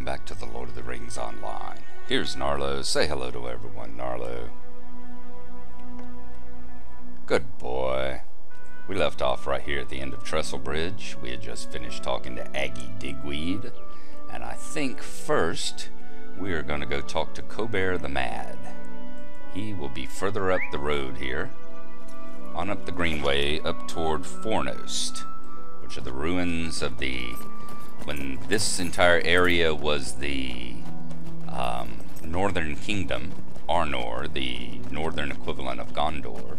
welcome back to the Lord of the Rings Online. Here's Gnarlo. Say hello to everyone, Gnarlo. Good boy. We left off right here at the end of Trestle Bridge. We had just finished talking to Aggie Digweed, and I think first we are going to go talk to Cobear the Mad. He will be further up the road here, on up the Greenway, up toward Fornost, which are the ruins of when this entire area was the Northern Kingdom, Arnor, the northern equivalent of Gondor.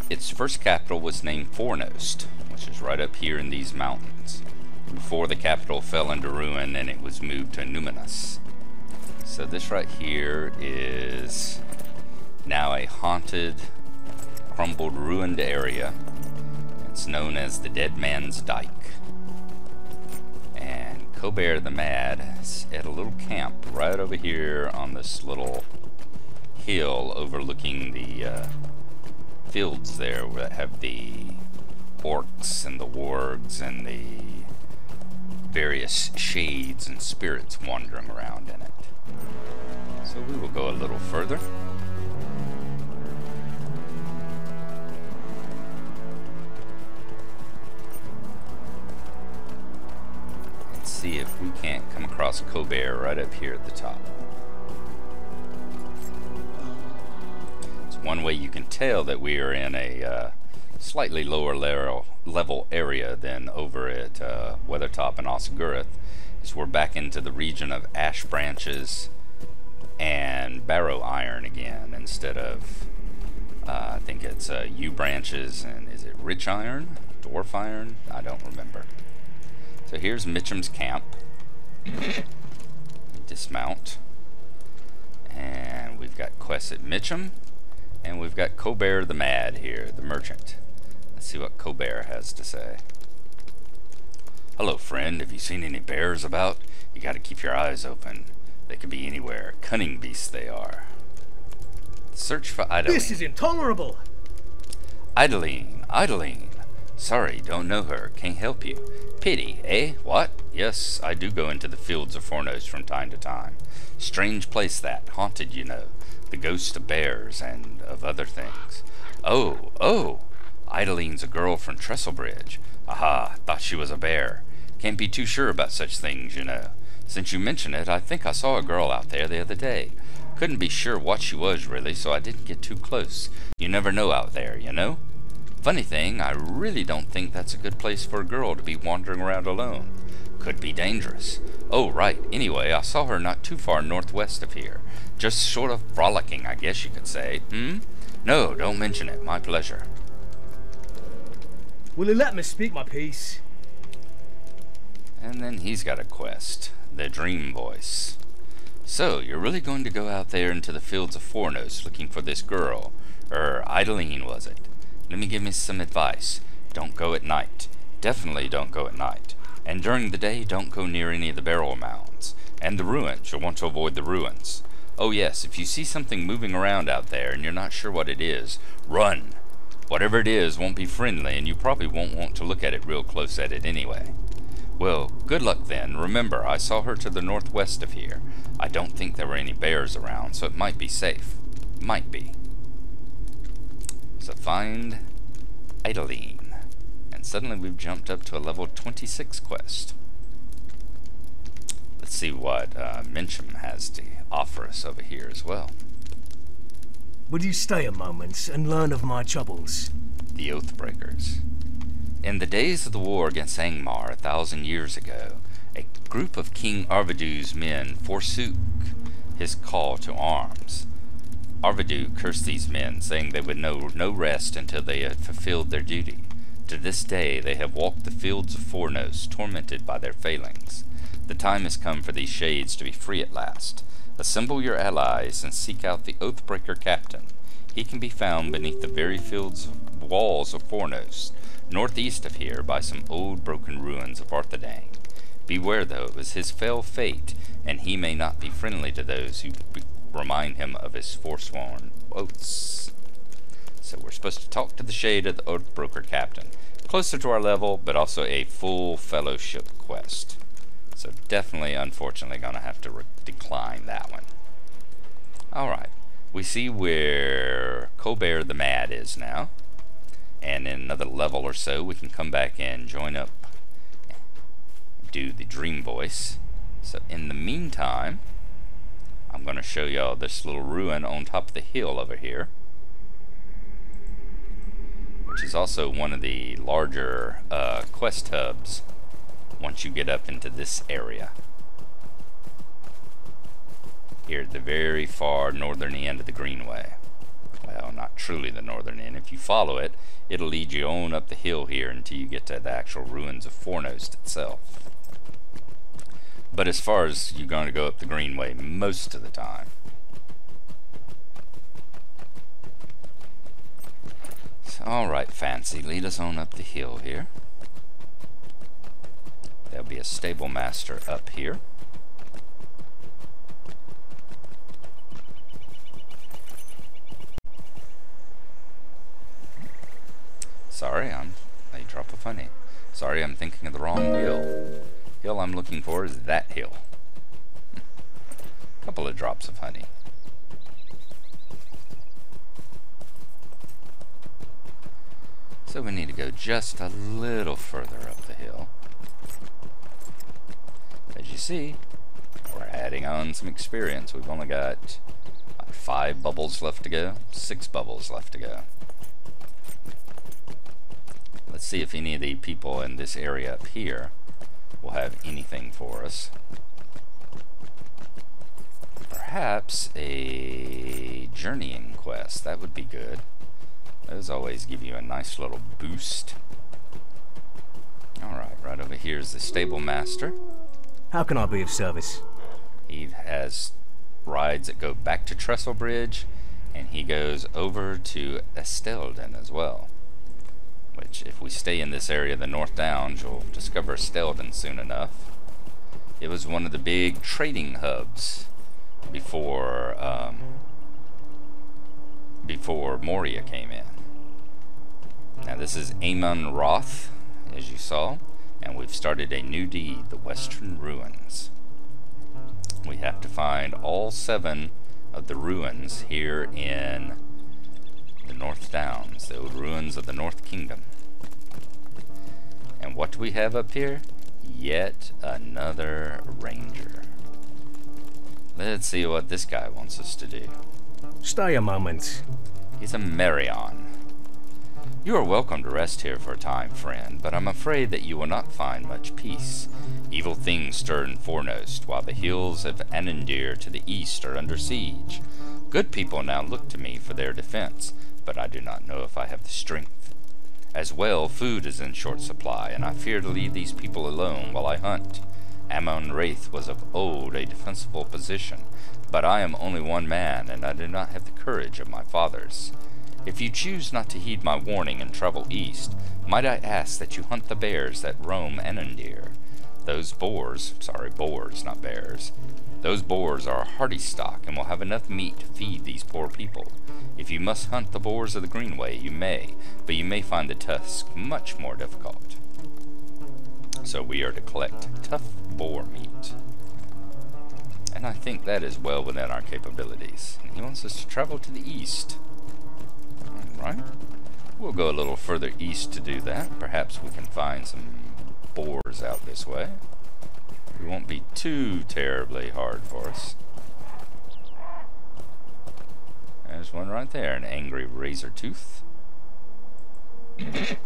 Its first capital was named Fornost, which is right up here in these mountains, before the capital fell into ruin and it was moved to Numenus. So this right here is now a haunted, crumbled, ruined area. It's known as the Deadman's Dike. And Cobear the Mad is at a little camp right over here on this little hill overlooking the fields there that have the orcs and the wargs and the various shades and spirits wandering around in it. So we will go a little further. And see if we can't come across Cobear right up here at the top. It's one way you can tell that we are in a slightly lower level area than over at Weathertop and Osgurth, is we're back into the region of ash branches and barrow iron again, instead of I think it's yew branches and is it rich iron, dwarf iron? I don't remember. So here's Mitchum's camp. Dismount, and we've got quests at Mitchum, and we've got Cobear the Mad here, the merchant. Let's see what Cobear has to say. Hello, friend. Have you seen any bears about? You gotta keep your eyes open. They could be anywhere. Cunning beasts they are. Search for Idaline. This is intolerable! Idaline. Sorry, don't know her. Can't help you. Pity, eh? What? Yes, I do go into the fields of Fornost from time to time. Strange place that. Haunted, you know. The ghost of bears and of other things. Oh! Idaline's a girl from Trestle Bridge. Aha, thought she was a bear. Can't be too sure about such things, you know. Since you mention it, I think I saw a girl out there the other day. Couldn't be sure what she was, really, so I didn't get too close. You never know out there, you know? Funny thing, I really don't think that's a good place for a girl to be wandering around alone. Could be dangerous. Oh, right. Anyway, I saw her not too far northwest of here. Just sort of frolicking, I guess you could say. No, don't mention it. My pleasure. Will you let me speak my piece? And then he's got a quest. The Dream Voice. So, you're really going to go out there into the fields of Fornost looking for this girl. Idaline, was it? Let me give me some advice. Don't go at night. Definitely don't go at night. And during the day, don't go near any of the burial mounds. And the ruins. You'll want to avoid the ruins. Oh yes, if you see something moving around out there and you're not sure what it is, run. Whatever it is won't be friendly, and you probably won't want to look at it real close at it anyway. Well, good luck then. Remember, I saw her to the northwest of here. I don't think there were any bears around, so it might be safe. Might be. So find Idaline. And suddenly we've jumped up to a level 26 quest. Let's see what Mitchum has to offer us over here as well. Would you stay a moment and learn of my troubles? The Oathbreakers. In the days of the war against Angmar 1,000 years ago, a group of King Arvidur's men forsook his call to arms. Arvidur cursed these men, saying they would know no rest until they had fulfilled their duty. To this day they have walked the fields of Fornost, tormented by their failings. The time has come for these shades to be free at last. Assemble your allies and seek out the Oathbreaker captain. He can be found beneath the very walls of Fornost, northeast of here by some old broken ruins of Arthedain. Beware, though, it was his fell fate, and he may not be friendly to those who remind him of his forsworn oaths. So we're supposed to talk to the shade of the Oathbreaker captain. Closer to our level, but also a full fellowship quest. So definitely, unfortunately, gonna have to decline that one. Alright, we see where Colbert the Mad is now. And in another level or so, we can come back and join up, do the dream voice. So in the meantime, I'm gonna show y'all this little ruin on top of the hill over here, which is also one of the larger quest hubs once you get up into this area. Here at the very far northern end of the Greenway. Well, not truly the northern end. If you follow it, it'll lead you on up the hill here until you get to the actual ruins of Fornost itself. But as far as you're going to go up the Greenway most of the time. So, alright, Fancy, lead us on up the hill here. There'll be a stable master up here. Sorry, a drop of honey. Sorry, I'm thinking of the wrong hill. Hill I'm looking for is that hill. Couple of drops of honey. So we need to go just a little further up the hill. As you see, we're adding on some experience. We've only got 5 bubbles left to go, 6 bubbles left to go. Let's see if any of the people in this area up here will have anything for us. Perhaps a journeying quest. That would be good. Those always give you a nice little boost. Alright, right over here is the stable master. How can I be of service? He has rides that go back to Trestlebridge, and he goes over to Estelden as well. Which, if we stay in this area of the North Downs, you'll discover Estelden soon enough. It was one of the big trading hubs before Moria came in. Now this is Amon Roth, as you saw, and we've started a new deed, the Western Ruins. We have to find all 7 of the ruins here in the North Downs, the old ruins of the North Kingdom. And what do we have up here? Yet another ranger. Let's see what this guy wants us to do. Stay a moment. He's a Marion. You are welcome to rest here for a time, friend, but I'm afraid that you will not find much peace. Evil things stir in Fornost, while the hills of Anandir to the east are under siege. Good people now look to me for their defense, but I do not know if I have the strength. As well, food is in short supply, and I fear to leave these people alone while I hunt. Ammon Wraith was of old a defensible position, but I am only one man, and I do not have the courage of my fathers. If you choose not to heed my warning and travel east, might I ask that you hunt the bears that roam Anandir? Those boars, not bears. Those boars are a hardy stock and will have enough meat to feed these poor people. If you must hunt the boars of the Greenway, you may, but you may find the tusk much more difficult. So we are to collect tough boar meat. And I think that is well within our capabilities. And he wants us to travel to the east. Alright. We'll go a little further east to do that. Perhaps we can find some boars out this way. It won't be too terribly hard for us. There's one right there, an angry razor tooth. Let's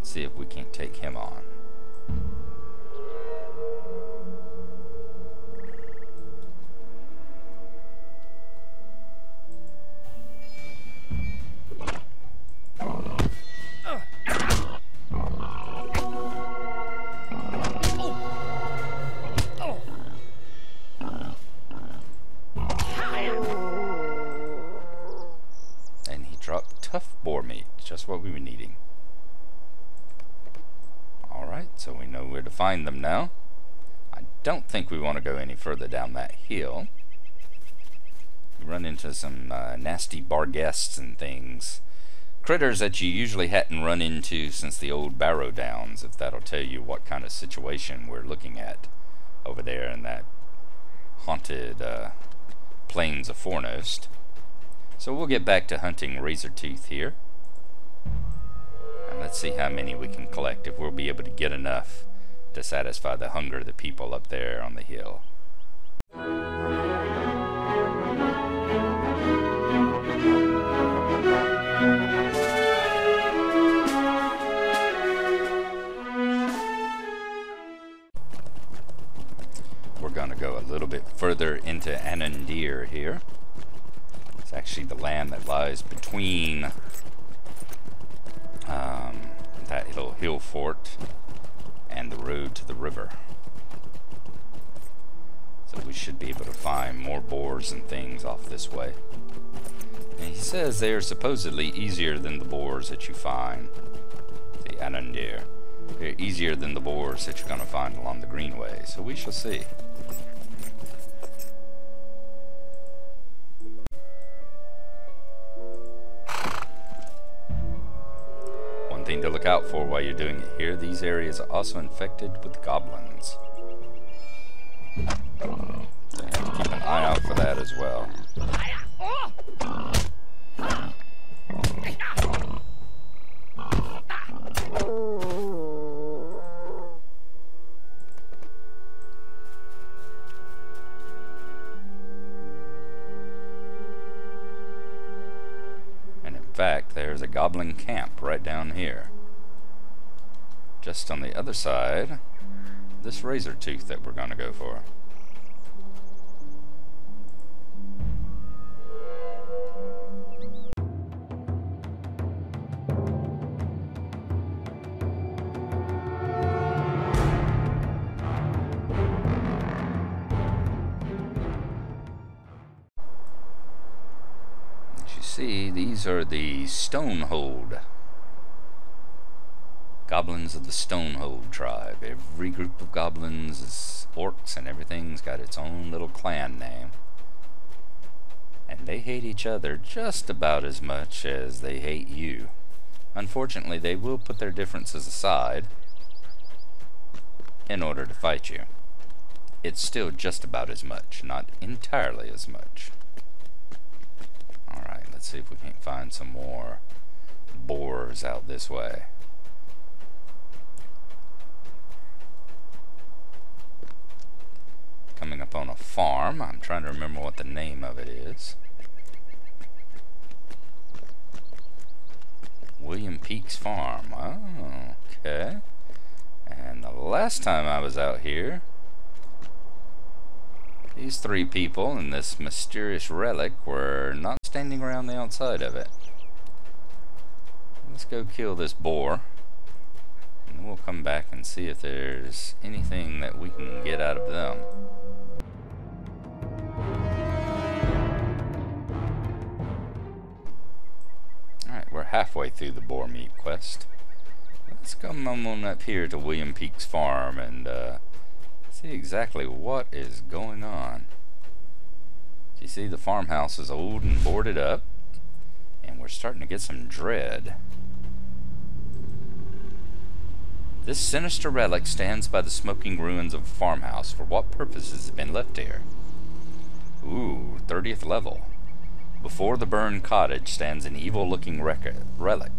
see if we can't take him on. Tough boar meat, just what we were needing. Alright, so we know where to find them now. I don't think we want to go any further down that hill. We run into some nasty bar guests and things critters that you usually hadn't run into since the old Barrow Downs, if that'll tell you what kind of situation we're looking at over there in that haunted plains of Forenost. So we'll get back to hunting razor tooth here. And let's see how many we can collect, if we'll be able to get enough to satisfy the hunger of the people up there on the hill. We're going to go a little bit further into Anandir here. It's actually the land that lies between that little hill fort and the road to the river. So we should be able to find more boars and things off this way. And he says they are supposedly easier than the boars that you find. The Anandir. They're easier than the boars that you're going to find along the Greenway. So we shall see. Thing to look out for while you're doing it here. These areas are also infected with goblins. So you have to keep an eye out for that as well. In fact, there's a goblin camp right down here, just on the other side, this razor tooth that we're going to go for. See, these are the Stonehold. Goblins of the Stonehold tribe. Every group of goblins is orcs and everything's got its own little clan name. And they hate each other just about as much as they hate you. Unfortunately, they will put their differences aside in order to fight you. It's still just about as much, not entirely as much. Alright, let's see if we can't find some more boars out this way. Coming up on a farm. I'm trying to remember what the name of it is. William Peake's farm. Oh, okay. And the last time I was out here, these three people and this mysterious relic were not standing around the outside of it. Let's go kill this boar, and we'll come back and see if there's anything that we can get out of them. Alright, we're halfway through the boar meat quest. Let's come on up here to William Peake's farm and see exactly what is going on. You see, the farmhouse is old and boarded up, and we're starting to get some dread. This sinister relic stands by the smoking ruins of a farmhouse. For what purpose has it been left here? Ooh, 30th level. Before the burned cottage stands an evil-looking relic.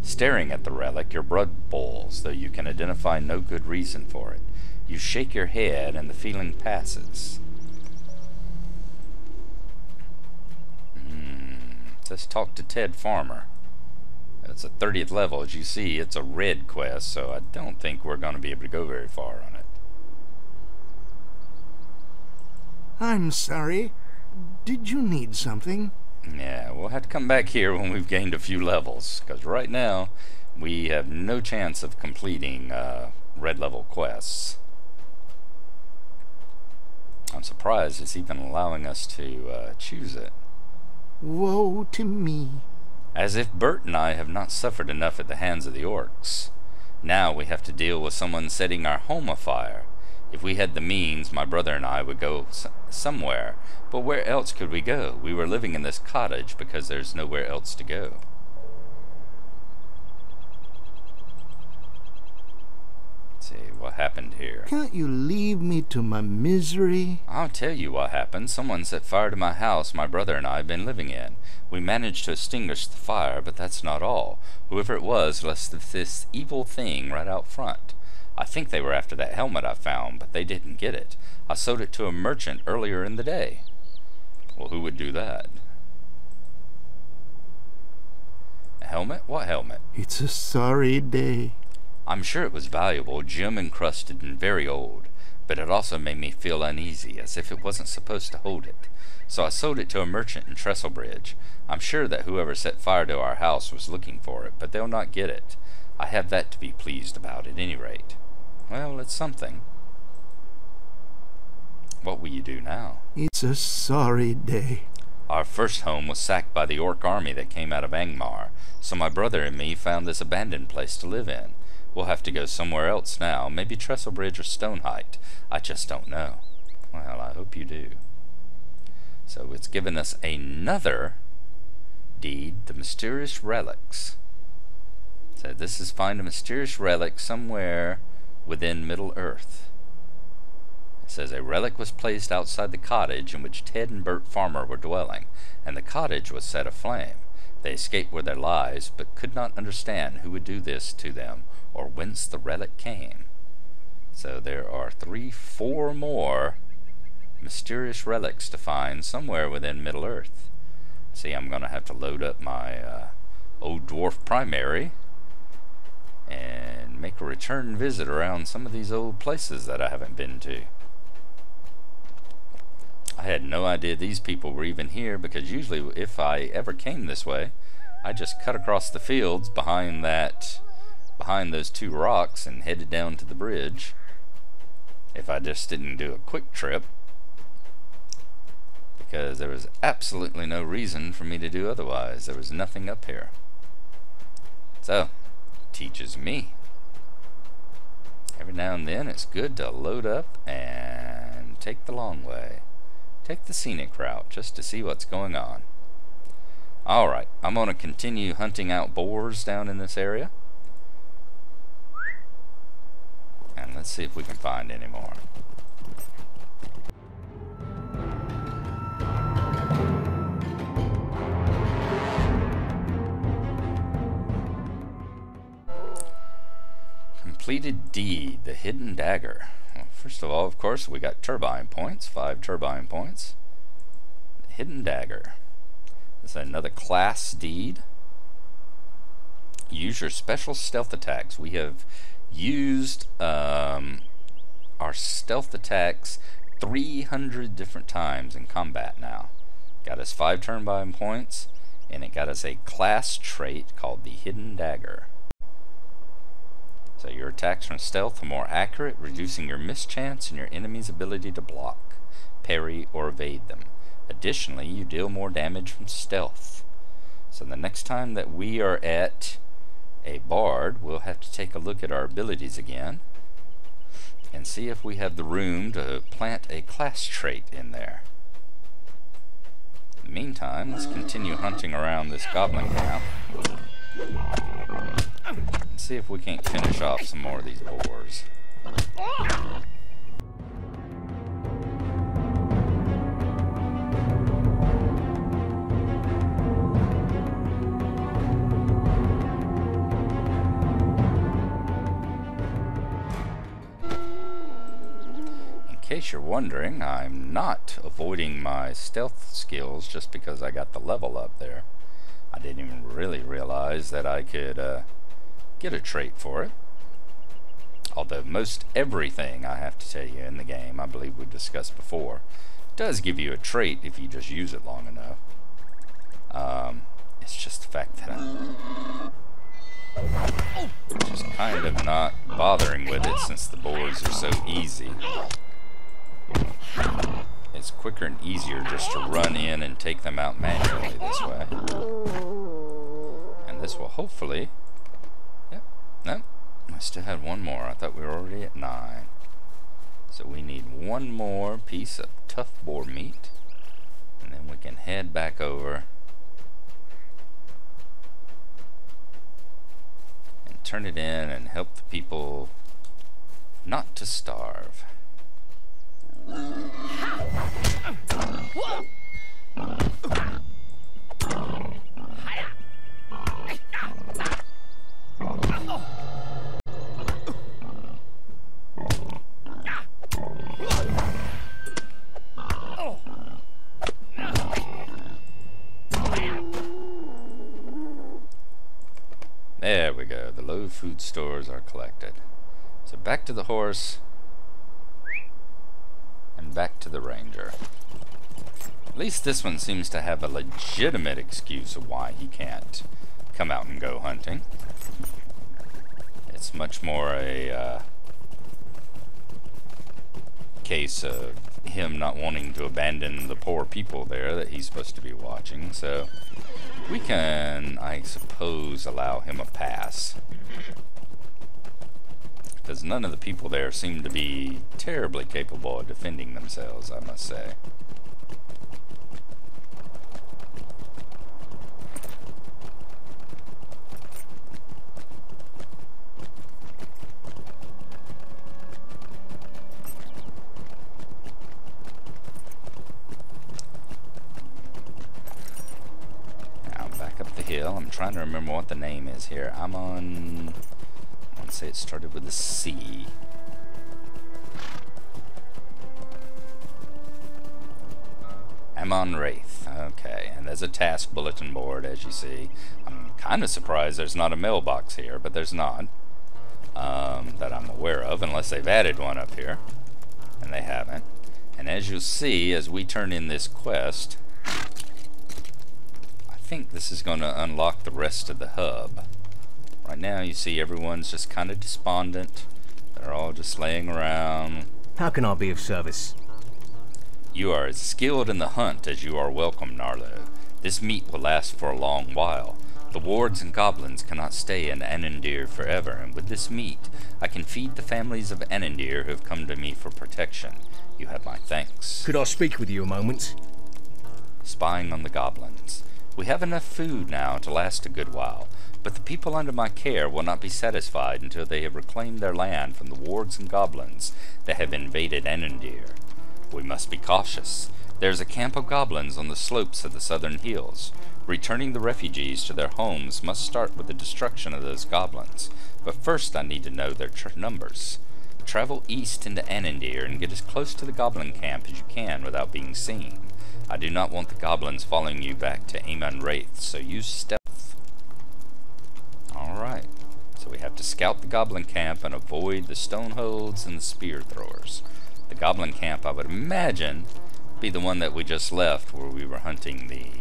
Staring at the relic, your blood boils, though you can identify no good reason for it. You shake your head and the feeling passes. Let's talk to Ted Farmer. It's a 30th level. As you see, it's a red quest, so I don't think we're going to be able to go very far on it. I'm sorry. Did you need something? Yeah, we'll have to come back here when we've gained a few levels, because right now we have no chance of completing red level quests. I'm surprised it's even allowing us to choose it. Woe to me. As if Bert and I have not suffered enough at the hands of the orcs. Now we have to deal with someone setting our home afire. If we had the means, my brother and I would go somewhere. But where else could we go? We were living in this cottage because there's nowhere else to go. What happened here? Can't you leave me to my misery? I'll tell you what happened. Someone set fire to my house my brother and I have been living in. We managed to extinguish the fire, but that's not all. Whoever it was left this evil thing right out front. I think they were after that helmet I found, but they didn't get it. I sold it to a merchant earlier in the day. Well, who would do that? A helmet? What helmet? It's a sorry day. I'm sure it was valuable, gem encrusted and very old, but it also made me feel uneasy, as if it wasn't supposed to hold it. So I sold it to a merchant in Trestlebridge. I'm sure that whoever set fire to our house was looking for it, but they'll not get it. I have that to be pleased about at any rate. Well, it's something. What will you do now? It's a sorry day. Our first home was sacked by the orc army that came out of Angmar, so my brother and me found this abandoned place to live in. We'll have to go somewhere else now, maybe Trestlebridge or Stoneheight. I just don't know. Well, I hope you do. So it's given us another deed, the mysterious relics. So this is find a mysterious relic somewhere within Middle Earth. It says a relic was placed outside the cottage in which Ted and Bert Farmer were dwelling, and the cottage was set aflame. They escaped with their lives, but could not understand who would do this to them, or whence the relic came. So there are 4 more mysterious relics to find somewhere within Middle Earth. See, I'm going to have to load up my old dwarf primary and make a return visit around some of these old places that I haven't been to. I had no idea these people were even here, because usually if I ever came this way, I just cut across the fields behind those 2 rocks and headed down to the bridge. If I just didn't do a quick trip, because there was absolutely no reason for me to do otherwise. There was nothing up here. So, teaches me. Every now and then it's good to load up and take the long way. Take the scenic route just to see what's going on. Alright, I'm going to continue hunting out boars down in this area. And let's see if we can find any more. Completed deed, the hidden dagger. Well, first of all, of course, we got turbine points, 5 turbine points. The hidden dagger. This is another class deed. Use your special stealth attacks. We have used our stealth attacks 300 different times in combat now. Got us 5 turbine points, and it got us a class trait called the hidden dagger. So your attacks from stealth are more accurate, reducing your mischance and your enemy's ability to block, parry, or evade them. Additionally, you deal more damage from stealth. So the next time that we are at a bard, we'll have to take a look at our abilities again and see if we have the room to plant a class trait in there. In the meantime, let's continue hunting around this goblin camp and see if we can't finish off some more of these boars. In case you're wondering, I'm not avoiding my stealth skills just because I got the level up there. I didn't even really realize that I could get a trait for it. Although most everything, I have to tell you, in the game, I believe we discussed before, does give you a trait if you just use it long enough. It's just the fact that I'm just kind of not bothering with it since the boards are so easy. It's quicker and easier just to run in and take them out manually this way. And this will hopefully... Yep, nope, I still had one more. I thought we were already at 9. So we need one more piece of tough boar meat, and then we can head back over and turn it in and help the people not to starve. There we go. The low food stores are collected. So back to the horse and back to the ranger. At least this one seems to have a legitimate excuse of why he can't come out and go hunting. It's much more a case of him not wanting to abandon the poor people there that he's supposed to be watching. So we can, I suppose, allow him a pass. Because none of the people there seem to be terribly capable of defending themselves, I must say. I'm trying to remember what the name is here. I'm on... I want to say it started with a C. Amon Wraith. Okay, and there's a task bulletin board, as you see. I'm kind of surprised there's not a mailbox here, but there's not. That I'm aware of, unless they've added one up here. And they haven't. And as you'll see, as we turn in this quest... I think this is going to unlock the rest of the hub. Right now you see everyone's just kind of despondent. They're all just laying around. How can I be of service? You are as skilled in the hunt as you are welcome, Gnarlo. This meat will last for a long while. The wards and goblins cannot stay in Anandir forever, and with this meat I can feed the families of Anandir who have come to me for protection. You have my thanks. Could I speak with you a moment? Spying on the goblins. We have enough food now to last a good while, but the people under my care will not be satisfied until they have reclaimed their land from the wards and goblins that have invaded Anandir. We must be cautious. There is a camp of goblins on the slopes of the southern hills. Returning the refugees to their homes must start with the destruction of those goblins, but first I need to know their numbers. Travel east into Anandir and get as close to the goblin camp as you can without being seen. I do not want the goblins following you back to Amon Wraith, so use stealth. Alright, so we have to scout the goblin camp and avoid the stoneholds and the spear throwers. The goblin camp, I would imagine, be the one that we just left where we were hunting the...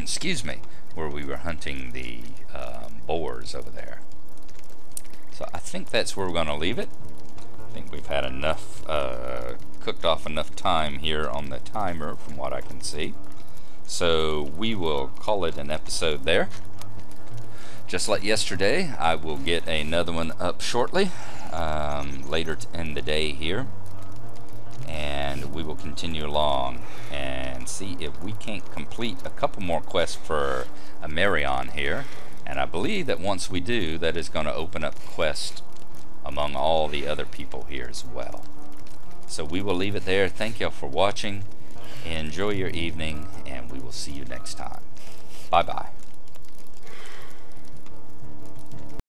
excuse me, where we were hunting the boars over there. So I think that's where we're going to leave it. I think we've had enough, cooked off enough time here on the timer from what I can see. So we will call it an episode there. Just like yesterday, I will get another one up shortly, later in the day here. And we will continue along and see if we can't complete a couple more quests for Amerion here. And I believe that once we do, that is going to open up quests among all the other people here as well. So we will leave it there. Thank y'all for watching. Enjoy your evening, and we will see you next time. Bye-bye.